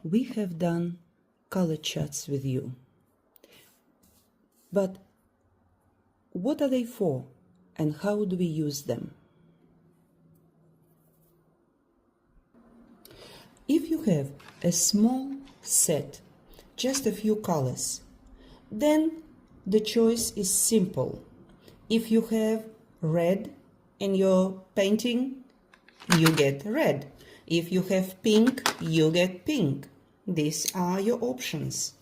we have done color charts with you. But what are they for and how do we use them? If you have a small set, just a few colors, then the choice is simple. If you have red in your painting, you get red. If you have pink, you get pink. These are your options.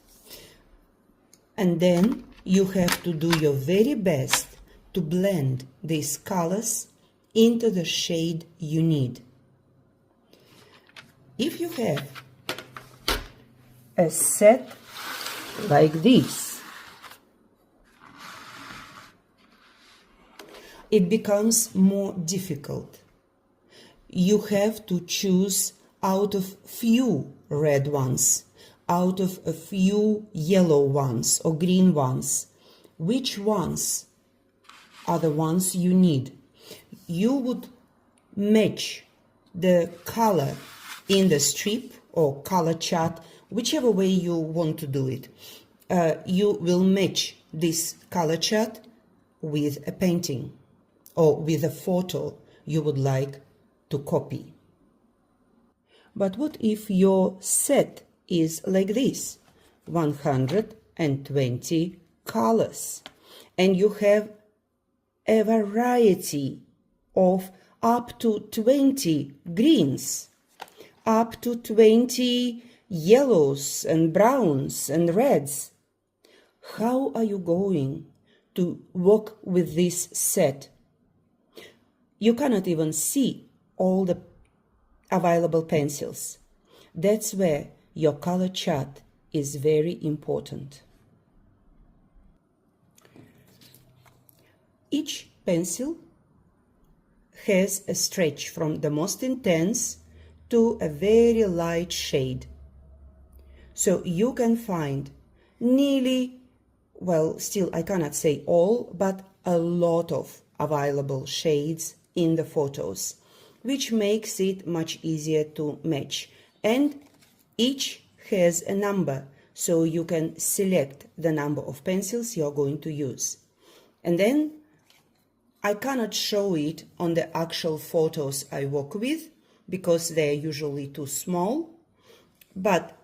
And then you have to do your very best to blend these colors into the shade you need. If you have a set like this, it becomes more difficult. You have to choose out of few red ones, out of a few yellow ones or green ones. Which ones are the ones you need? You would match the color in the strip or color chart, whichever way you want to do it. You will match this color chart with a painting or with a photo you would like to copy. But what if your set is like this, 120 colors, and you have a variety of up to 20 greens, up to 20 yellows and browns and reds? How are you going to work with this set? You cannot even see all the available pencils. That's where your color chart is very important. Each pencil has a stretch from the most intense to a very light shade. So you can find nearly, well, still I cannot say all, but a lot of available shades in the photos, which makes it much easier to match. And each has a number, so you can select the number of pencils you're going to use. And then I cannot show it on the actual photos I work with because they're usually too small, but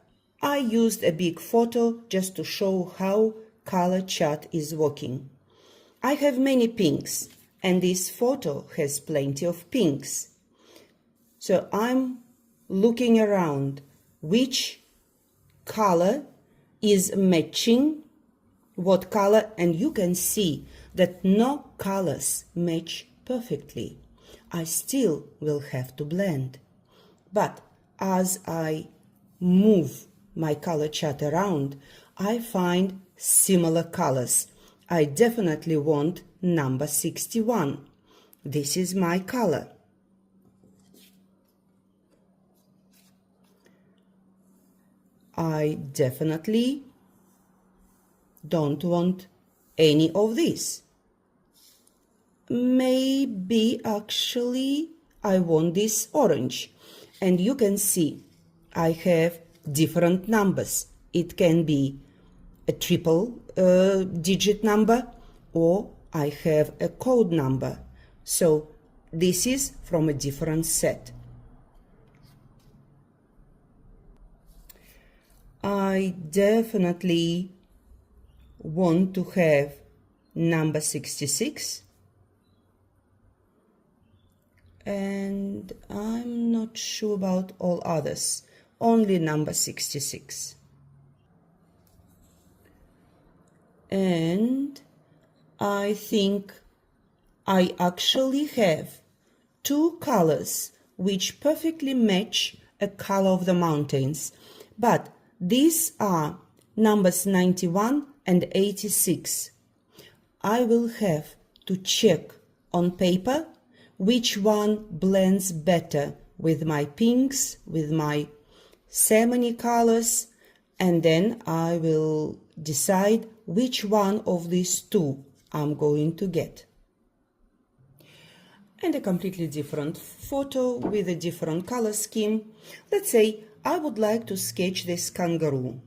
I used a big photo just to show how color chart is working. I have many pinks, and this photo has plenty of pinks. So I'm looking around which color is matching what color, and you can see that no colors match perfectly. I still will have to blend. But as I move my color chart around, I find similar colors. I definitely want number 61. This is my color. I definitely don't want any of this. Maybe actually I want this orange. And you can see I have different numbers. It can be a triple digit number, or I have a code number. So this is from a different set. I definitely want to have number 66, and I'm not sure about all others, only number 66. And I think I actually have two colors which perfectly match a color of the mountains, but these are numbers 91 and 86. I will have to check on paper which one blends better with my pinks, with my salmon colors, and then I will decide which one of these two I'm going to get. And a completely different photo with a different color scheme. Let's say I would like to sketch this kangaroo.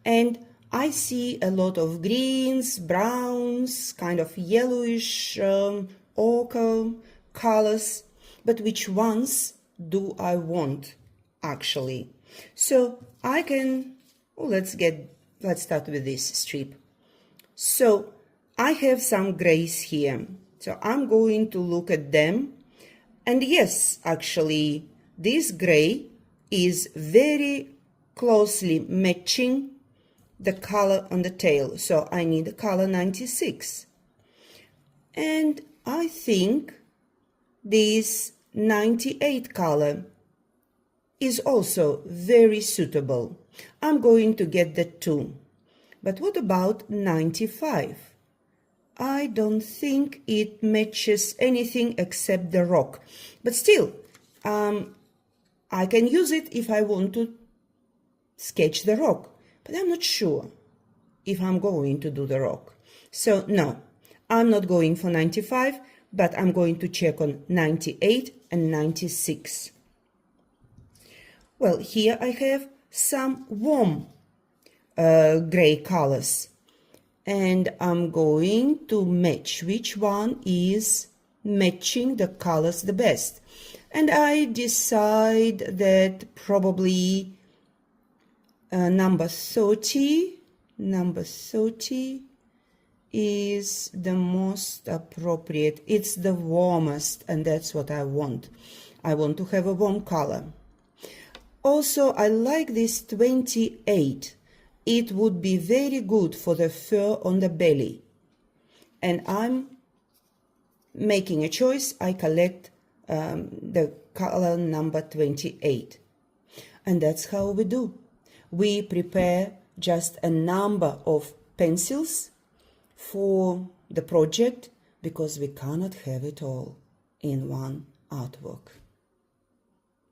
And I see a lot of greens, browns, kind of yellowish, ochre colors, but which ones do I want actually? So I can, let's start with this strip. So I have some grays here. So I'm going to look at them. And yes, actually, this gray is very closely matching the color on the tail. So I need the color 96. And I think this 98 color is also very suitable. I'm going to get that too. But what about 95? I don't think it matches anything except the rock. But still, I can use it if I want to sketch the rock. But I'm not sure if I'm going to do the rock. So no, I'm not going for 95, but I'm going to check on 98 and 96. Well, here I have some warm gray colors. And I'm going to match which one is matching the colors the best. And I decide that probably number 30 is the most appropriate. It's the warmest, and that's what I want. I want to have a warm color. Also, I like this 28. It would be very good for the fur on the belly. And I'm making a choice. I collect the color number 28. And that's how we do. We prepare just a number of pencils for the project because we cannot have it all in one artwork.